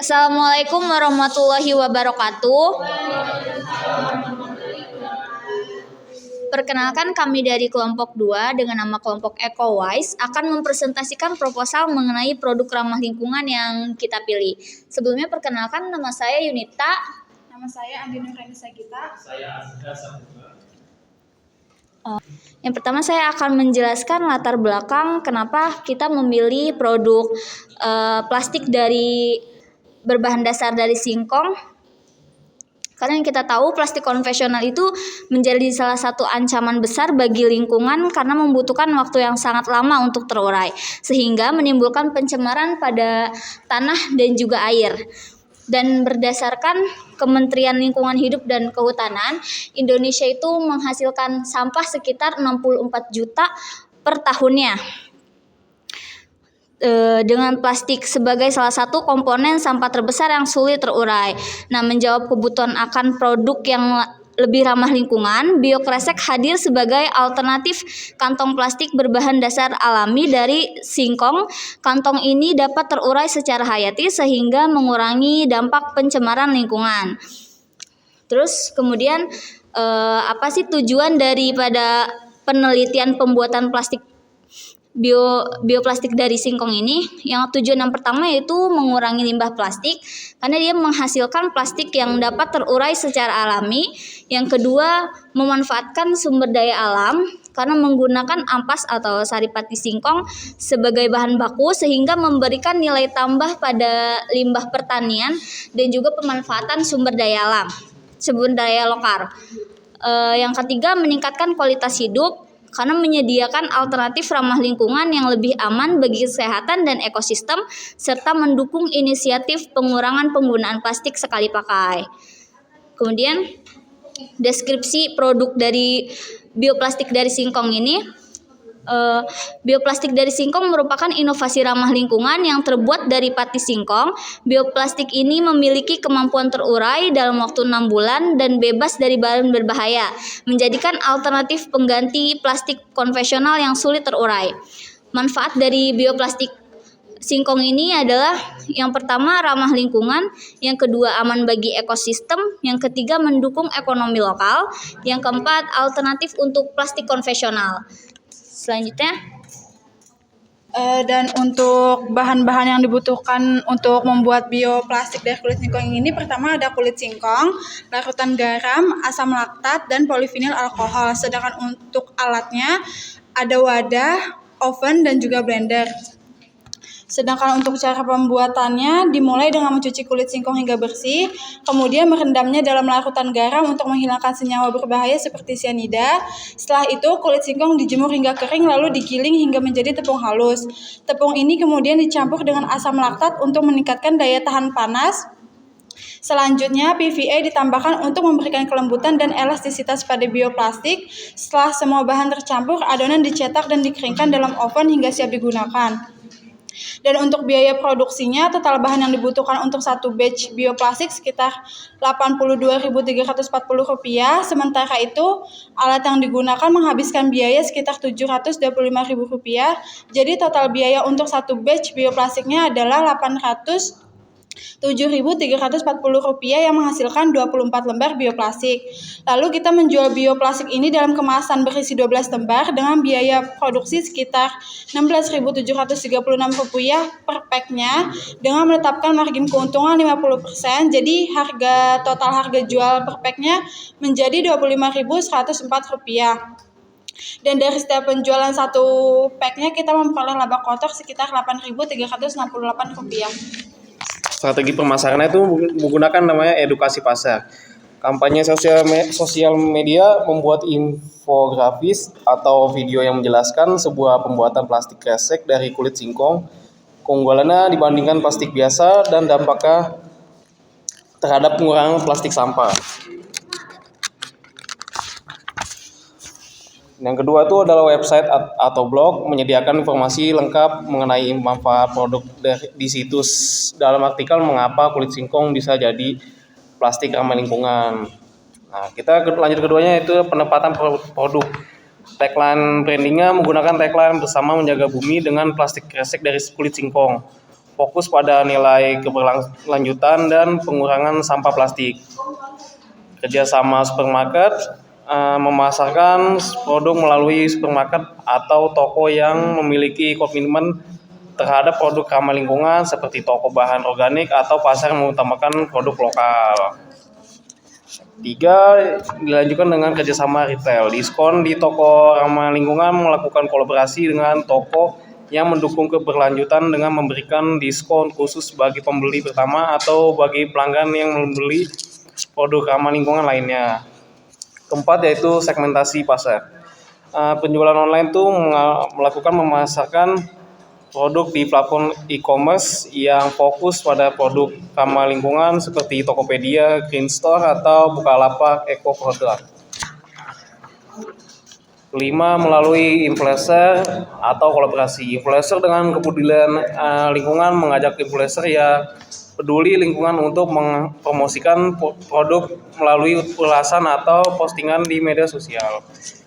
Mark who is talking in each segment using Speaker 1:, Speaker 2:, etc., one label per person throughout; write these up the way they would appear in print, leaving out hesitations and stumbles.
Speaker 1: Assalamualaikum warahmatullahi wabarakatuh. Perkenalkan, kami dari kelompok 2 dengan nama kelompok EcoWise akan mempresentasikan proposal mengenai produk ramah lingkungan yang kita pilih. Sebelumnya perkenalkan, nama saya Yunita.
Speaker 2: Nama saya Andi Nurani Sagita.
Speaker 3: Saya Azhar Saputra.
Speaker 1: Yang pertama saya akan menjelaskan latar belakang kenapa kita memilih produk plastik berbahan dasar dari singkong. Karena yang kita tahu plastik konvensional itu menjadi salah satu ancaman besar bagi lingkungan karena membutuhkan waktu yang sangat lama untuk terurai, sehingga menimbulkan pencemaran pada tanah dan juga air. Dan berdasarkan Kementerian Lingkungan Hidup dan Kehutanan, Indonesia itu menghasilkan sampah sekitar 64 juta per tahunnya. Dengan plastik sebagai salah satu komponen sampah terbesar yang sulit terurai. Nah, menjawab kebutuhan akan produk yang lebih ramah lingkungan, Biokresek hadir sebagai alternatif kantong plastik berbahan dasar alami dari singkong. Kantong ini dapat terurai secara hayati sehingga mengurangi dampak pencemaran lingkungan. Terus kemudian apa sih tujuan daripada penelitian pembuatan plastik bioplastik dari singkong ini? Yang tujuan yang pertama yaitu mengurangi limbah plastik karena dia menghasilkan plastik yang dapat terurai secara alami. Yang kedua, memanfaatkan sumber daya alam karena menggunakan ampas atau saripati singkong sebagai bahan baku sehingga memberikan nilai tambah pada limbah pertanian dan juga pemanfaatan sumber daya alam, sumber daya lokal. Yang ketiga, meningkatkan kualitas hidup karena menyediakan alternatif ramah lingkungan yang lebih aman bagi kesehatan dan ekosistem, serta mendukung inisiatif pengurangan penggunaan plastik sekali pakai. Kemudian, deskripsi produk dari bioplastik dari singkong ini. Bioplastik dari singkong merupakan inovasi ramah lingkungan yang terbuat dari pati singkong. Bioplastik ini memiliki kemampuan terurai dalam waktu 6 bulan dan bebas dari bahan berbahaya, menjadikan alternatif pengganti plastik konvensional yang sulit terurai. Manfaat dari bioplastik singkong ini adalah yang pertama ramah lingkungan, yang kedua aman bagi ekosistem, yang ketiga mendukung ekonomi lokal, yang keempat alternatif untuk plastik konvensional. Selanjutnya,
Speaker 2: Dan untuk bahan-bahan yang dibutuhkan untuk membuat bioplastik dari kulit singkong ini, pertama ada kulit singkong, larutan garam, asam laktat, dan polivinil alkohol. Sedangkan untuk alatnya ada wadah, oven, dan juga blender. Sedangkan untuk cara pembuatannya dimulai dengan mencuci kulit singkong hingga bersih, kemudian merendamnya dalam larutan garam untuk menghilangkan senyawa berbahaya seperti sianida. Setelah itu kulit singkong dijemur hingga kering lalu digiling hingga menjadi tepung halus. Tepung ini kemudian dicampur dengan asam laktat untuk meningkatkan daya tahan panas. Selanjutnya, PVA ditambahkan untuk memberikan kelembutan dan elastisitas pada bioplastik. Setelah semua bahan tercampur, adonan dicetak dan dikeringkan dalam oven hingga siap digunakan. Dan untuk biaya produksinya, total bahan yang dibutuhkan untuk satu batch bioplastik sekitar Rp82.340. Sementara itu, alat yang digunakan menghabiskan biaya sekitar Rp725.000. Jadi total biaya untuk satu batch bioplastiknya adalah Rp807.340 yang menghasilkan 24 lembar bioplastik. Lalu kita menjual bioplastik ini dalam kemasan berisi 12 lembar dengan biaya produksi sekitar Rp16.736 per packnya dengan menetapkan margin keuntungan 50%. Jadi total harga jual per packnya menjadi Rp25.104. Dan dari setiap penjualan satu packnya kita memperoleh laba kotor sekitar Rp8.368.
Speaker 3: Strategi pemasarannya itu menggunakan namanya edukasi pasar. Kampanye sosial media membuat infografis atau video yang menjelaskan sebuah pembuatan plastik kresek dari kulit singkong, keunggulannya dibandingkan plastik biasa dan dampaknya terhadap pengurangan plastik sampah. Yang kedua itu adalah website atau blog menyediakan informasi lengkap mengenai manfaat produk di situs. Dalam artikel mengapa kulit singkong bisa jadi plastik ramah lingkungan. Nah, kita lanjut keduanya yaitu penempatan produk. Tagline brandingnya menggunakan tagline bersama menjaga bumi dengan plastik kresek dari kulit singkong. fokus pada nilai keberlanjutan dan pengurangan sampah plastik. Kerjasama supermarket memasarkan produk melalui supermarket atau toko yang memiliki komitmen terhadap produk ramah lingkungan seperti toko bahan organik atau pasar yang mengutamakan produk lokal. 3. Dilanjutkan dengan kerjasama retail. Diskon di toko ramah lingkungan melakukan kolaborasi dengan toko yang mendukung keberlanjutan dengan memberikan diskon khusus bagi pembeli pertama atau bagi pelanggan yang membeli produk ramah lingkungan lainnya. 4. Yaitu segmentasi pasar. Penjualan online itu melakukan memasarkan produk di platform e-commerce yang fokus pada produk ramah lingkungan seperti Tokopedia, Green Store, atau Bukalapak Eco Product. 5. Melalui influencer atau kolaborasi. Influencer dengan kepedulian lingkungan mengajak influencer yang peduli lingkungan untuk mempromosikan produk melalui ulasan atau postingan di media sosial.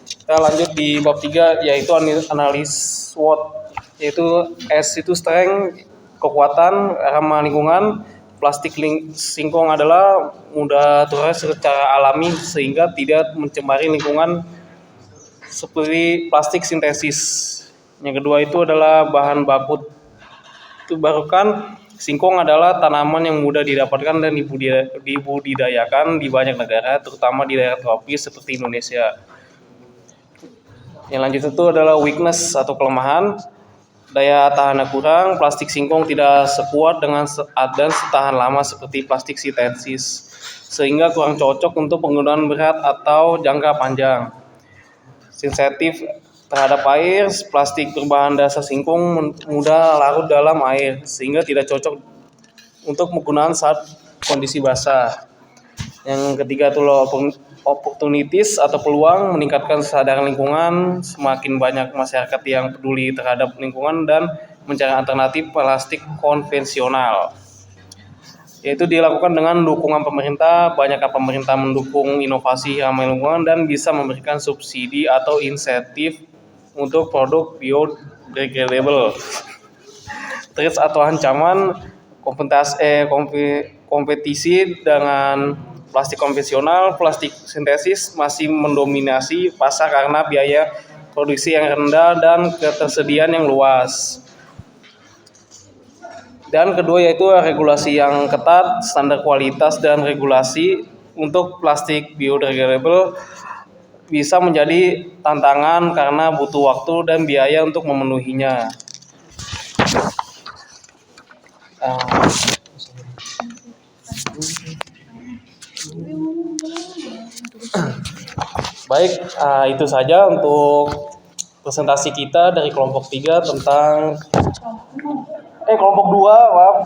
Speaker 3: Kita lanjut di bab 3 yaitu analis SWOT, yaitu S itu strength, kekuatan ramah lingkungan. Plastik singkong adalah mudah terurai secara alami sehingga tidak mencemari lingkungan seperti plastik sintesis. Yang kedua itu adalah bahan baku terbarukan. Singkong adalah tanaman yang mudah didapatkan dan dibudidayakan di banyak negara, terutama di daerah tropis seperti Indonesia. Yang lanjut itu adalah weakness atau kelemahan. Daya tahannya kurang, plastik singkong tidak sekuat dan setahan lama seperti plastik sintesis, sehingga kurang cocok untuk penggunaan berat atau jangka panjang. Sensitif terhadap air, plastik berbahan dasar singkong mudah larut dalam air sehingga tidak cocok untuk penggunaan saat kondisi basah. Yang ketiga itu opportunities atau peluang, meningkatkan kesadaran lingkungan. Semakin banyak masyarakat yang peduli terhadap lingkungan dan mencari alternatif plastik konvensional, yaitu dilakukan dengan dukungan pemerintah. Banyak pemerintah mendukung inovasi ramah lingkungan dan bisa memberikan subsidi atau insentif untuk produk biodegradable. Threats atau ancaman, kompetisi dengan plastik konvensional. Plastik sintesis masih mendominasi pasar karena biaya produksi yang rendah dan ketersediaan yang luas. Dan kedua yaitu regulasi yang ketat, standar kualitas dan regulasi untuk plastik biodegradable bisa menjadi tantangan karena butuh waktu dan biaya untuk memenuhinya. Baik, itu saja untuk presentasi kita dari kelompok 3 tentang kelompok 2, maaf.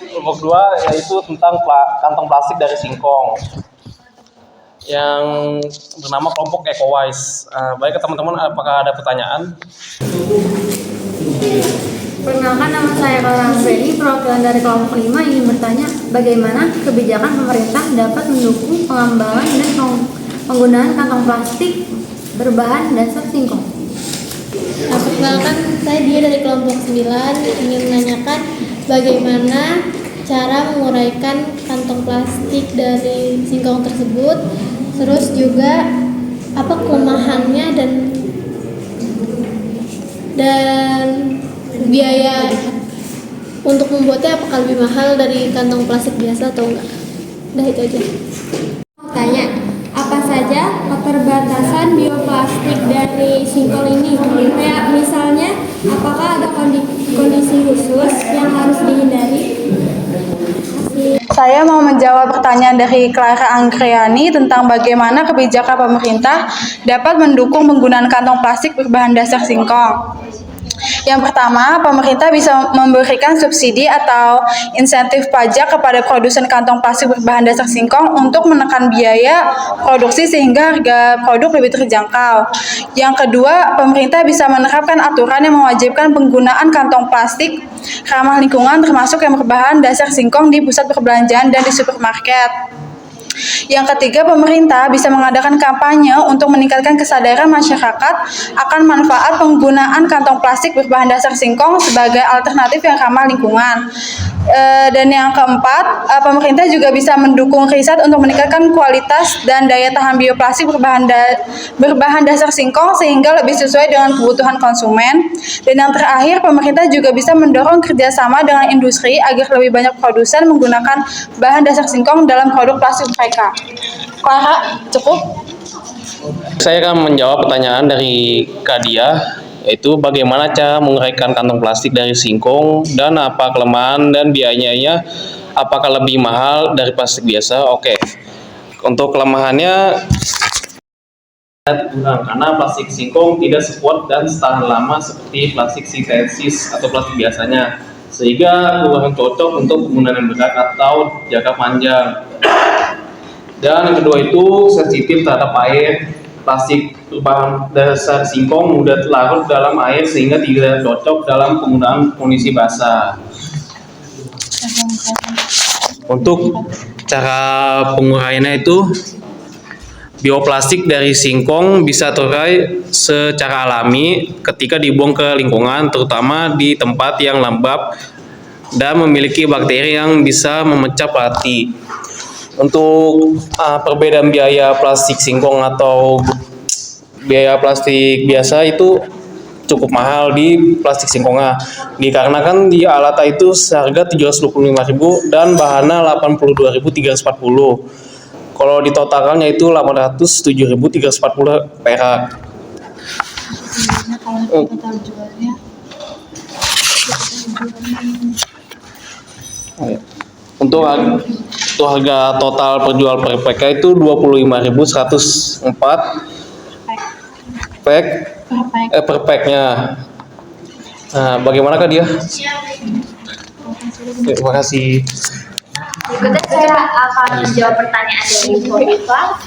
Speaker 3: Kelompok 2 yaitu tentang kantong plastik dari singkong yang bernama kelompok EcoWise. Baik teman-teman, apakah ada pertanyaan?
Speaker 4: Perkenalkan, nama saya Clara Freddy, perwakilan dari kelompok 5 ingin bertanya bagaimana kebijakan pemerintah dapat mendukung pengambilan dan penggunaan kantong plastik berbahan dasar singkong.
Speaker 5: Perkenalkan, saya Dia dari kelompok 9 ingin menanyakan bagaimana cara menguraikan kantong plastik dari singkong tersebut, terus juga apa kelemahannya dan biaya untuk membuatnya apakah lebih mahal dari kantong plastik biasa atau enggak. Udah itu aja.
Speaker 4: Tanya, apa saja keterbatasan bioplastik dari singkong ini? Kayak misalnya, apakah ada kondisi khusus yang harus dihindari?
Speaker 2: Saya mau menjawab pertanyaan dari Clara Anggriani tentang bagaimana kebijakan pemerintah dapat mendukung penggunaan kantong plastik berbahan dasar singkong. Yang pertama, pemerintah bisa memberikan subsidi atau insentif pajak kepada produsen kantong plastik berbahan dasar singkong untuk menekan biaya produksi sehingga harga produk lebih terjangkau. Yang kedua, pemerintah bisa menerapkan aturan yang mewajibkan penggunaan kantong plastik ramah lingkungan termasuk yang berbahan dasar singkong di pusat perbelanjaan dan di supermarket. Yang ketiga, pemerintah bisa mengadakan kampanye untuk meningkatkan kesadaran masyarakat akan manfaat penggunaan kantong plastik berbahan dasar singkong sebagai alternatif yang ramah lingkungan. Dan yang keempat, pemerintah juga bisa mendukung riset untuk meningkatkan kualitas dan daya tahan bioplastik berbahan dasar singkong sehingga lebih sesuai dengan kebutuhan konsumen. Dan yang terakhir, pemerintah juga bisa mendorong kerjasama dengan industri agar lebih banyak produsen menggunakan bahan dasar singkong dalam produk plastik mereka. Clara, cukup?
Speaker 3: Saya akan menjawab pertanyaan dari Kadia, yaitu bagaimana cara menguraikan kantong plastik dari singkong dan apa kelemahan dan biayanya, apakah lebih mahal dari plastik biasa? Oke. Untuk kelemahannya karena plastik singkong tidak sekuat dan tahan lama seperti plastik sintetis atau plastik biasanya, sehingga kurang cocok untuk penggunaan berat atau jangka panjang. Dan yang kedua itu sensitif terhadap air. Plastik berbahan dasar singkong mudah larut dalam air sehingga tidak cocok dalam penggunaan kondisi basah. Untuk cara penguraiannya itu, bioplastik dari singkong bisa terurai secara alami ketika dibuang ke lingkungan, terutama di tempat yang lembab dan memiliki bakteri yang bisa memecah plastik. Untuk perbedaan biaya plastik singkong atau biaya plastik biasa itu cukup mahal di plastik singkongnya, dikarenakan di alat itu seharga 725.000 dan bahannya 82.340. Kalau di totalnya itu 807.340 perak. Untuk harga total perjual per pack itu 25.104 pack per packnya. Nah, bagaimana Kak dia? Terima kasih.
Speaker 1: Berikutnya saya akan menjawab pertanyaan dari Kofifa.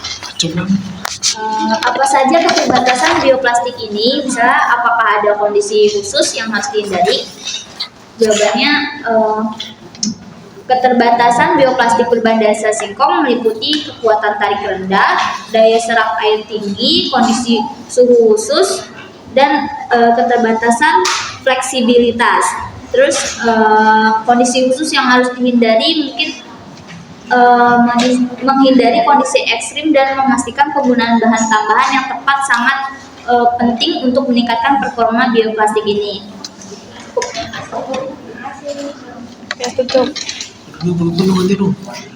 Speaker 1: Apa saja keterbatasan bioplastik ini? Misalnya, apakah ada kondisi khusus yang harus dihindari? Jawabannya, keterbatasan bioplastik berbahan dasar singkong meliputi kekuatan tarik rendah, daya serap air tinggi, kondisi suhu khusus, dan keterbatasan fleksibilitas. Terus kondisi khusus yang harus dihindari mungkin menghindari kondisi ekstrim dan memastikan penggunaan bahan tambahan yang tepat sangat penting untuk meningkatkan performa bioplastik ini.
Speaker 2: Ya, tutup.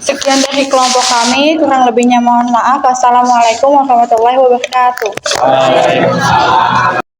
Speaker 2: Sekian dari kelompok kami, kurang lebihnya mohon maaf. Wassalamualaikum warahmatullahi wabarakatuh.